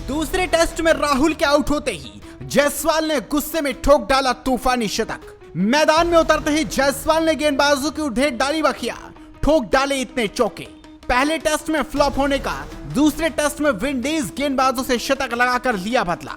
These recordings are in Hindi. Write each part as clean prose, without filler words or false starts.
दूसरे टेस्ट में राहुल के आउट होते ही जायसवाल ने गुस्से में ठोक डाला तूफानी शतक। मैदान में उतरते ही जायसवाल ने गेंदबाजों की उधेड़ डाली बखिया, ठोक डाले इतने चौके। पहले टेस्ट में फ्लॉप होने का दूसरे टेस्ट में विंडीज गेंदबाजों से शतक लगाकर लिया बदला।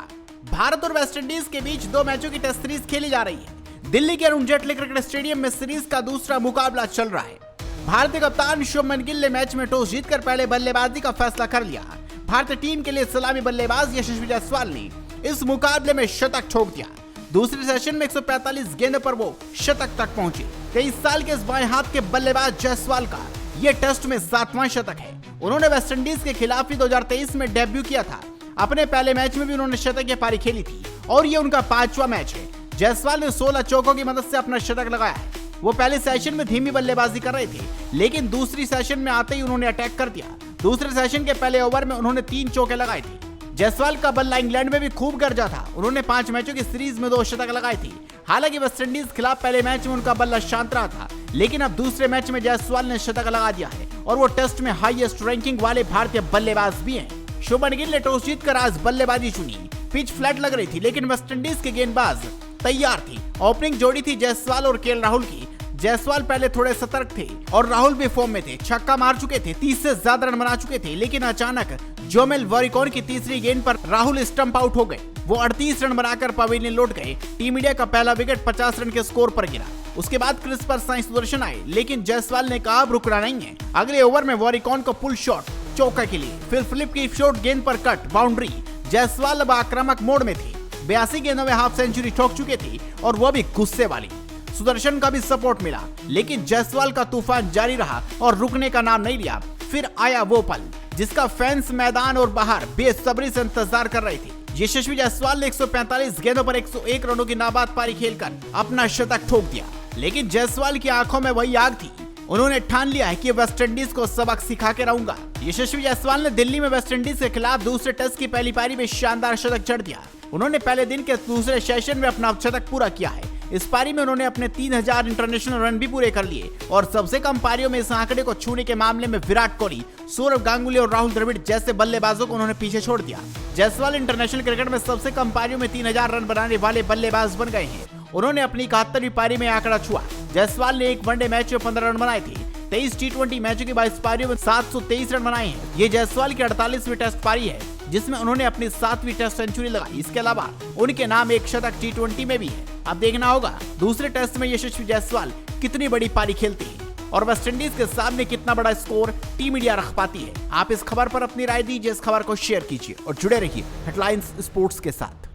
भारत और वेस्टइंडीज के बीच 2 मैचों की टेस्ट सीरीज खेली जा रही है। दिल्ली के अरुण जेटली क्रिकेट स्टेडियम में सीरीज का दूसरा मुकाबला चल रहा है। भारतीय कप्तान शुभमन गिल ने मैच में टॉस जीतकर पहले बल्लेबाजी का फैसला कर लिया। भारतीय टीम के लिए सलामी बल्लेबाज यशस्वी जायसवाल ने इस मुकाबले में शतक ठोक दिया। दूसरे सेशन में 145 गेंदों पर वो शतक तक पहुंचे। 23 साल के इस बाएं हाथ के बल्लेबाज जायसवाल का ये टेस्ट में 7वां शतक है। उन्होंने वेस्टइंडीज के खिलाफ ही 2023 में डेब्यू किया था। अपने पहले मैच में भी उन्होंने शतक की पारी खेली थी और ये उनका 5वां मैच है। जायसवाल ने 16 चौकों की मदद से अपना शतक लगाया है। वो पहले सेशन में धीमी बल्लेबाजी कर रहे थे, लेकिन दूसरी सेशन में आते ही उन्होंने अटैक कर दिया। दूसरे सेशन के पहले ओवर में उन्होंने 3 चौके लगाए थे। जायसवाल का बल्ला इंग्लैंड में भी खूब गरजा था। उन्होंने 5 मैचों की सीरीज में 2 शतक लगाए थे। हालांकि वेस्टइंडीज खिलाफ पहले मैच में उनका बल्ला शांत रहा था, लेकिन अब दूसरे मैच में जायसवाल ने शतक लगा दिया है और वो टेस्ट में हाईएस्ट रैंकिंग वाले भारतीय बल्लेबाज भी हैं। शुभमन गिल ने टॉस जीतकर आज बल्लेबाजी चुनी। पिच फ्लैट लग रही थी, लेकिन वेस्टइंडीज के गेंदबाज तैयार थे। ओपनिंग जोड़ी थी जायसवाल और केएल राहुल की। जायसवाल पहले थोड़े सतर्क थे और राहुल भी फॉर्म में थे। छक्का मार चुके थे, 30 से ज्यादा रन बना चुके थे, लेकिन अचानक जोमेल वॉरिकॉन की तीसरी गेंद पर राहुल स्टंप आउट हो गए। वो 38 रन बनाकर पवेलियन लौट गए। टीम इंडिया का पहला विकेट 50 रन के स्कोर पर गिरा। उसके बाद क्रिस साइंस सुदर्शन आए, लेकिन जायसवाल ने कहा अब रुकना नहीं है। अगले ओवर में वॉरिकॉन को पुल शॉट चौका के लिए, फिर फिलिप की शॉट गेंद पर कट बाउंड्री। जायसवाल अब आक्रामक मोड में थे। 82 गेंदों में हाफ सेंचुरी ठोक चुके थे और वो भी गुस्से वाली। सुदर्शन का भी सपोर्ट मिला, लेकिन जायसवाल का तूफान जारी रहा और रुकने का नाम नहीं लिया। फिर आया वो पल जिसका फैंस मैदान और बाहर बेसब्री से इंतजार कर रहे थे। यशस्वी जायसवाल ने 145 गेंदों पर 101 रनों की नाबाद पारी खेलकर अपना शतक ठोक दिया, लेकिन जायसवाल की आंखों में वही आग थी। उन्होंने ठान लिया है कि वेस्टइंडीज को सबक सिखा के रहूंगा। यशस्वी जायसवाल ने दिल्ली में वेस्टइंडीज के खिलाफ दूसरे टेस्ट की पहली पारी में शानदार शतक जड़ दिया। उन्होंने पहले दिन के दूसरे सेशन में अपना शतक पूरा किया है। इस पारी में उन्होंने अपने 3000 इंटरनेशनल रन भी पूरे कर लिए और सबसे कम पारियों में इस आंकड़े को छूने के मामले में विराट कोहली, सौरव गांगुली और राहुल द्रविड़ जैसे बल्लेबाजों को उन्होंने पीछे छोड़ दिया। जायसवाल इंटरनेशनल क्रिकेट में सबसे कम पारियों में 3000 रन बनाने वाले बल्लेबाज बन गए हैं। उन्होंने अपनी 71वीं पारी में आंकड़ा छुआ। जायसवाल ने एक वनडे मैच में 15 रन बनाए थे। 23 टी20 मैचों की 22 पारियों में 723 रन बनाए हैं। ये जायसवाल की 48वीं टेस्ट पारी है, जिसमें उन्होंने अपनी 7वीं टेस्ट सेंचुरी लगाई। इसके अलावा उनके नाम एक शतक टी20 में भी है। अब देखना होगा दूसरे टेस्ट में यशस्वी जायसवाल कितनी बड़ी पारी खेलते हैं और वेस्टइंडीज के सामने कितना बड़ा स्कोर टीम इंडिया रख पाती है। आप इस खबर पर अपनी राय दीजिए, इस खबर को शेयर कीजिए और जुड़े रहिए हेडलाइंस स्पोर्ट्स के साथ।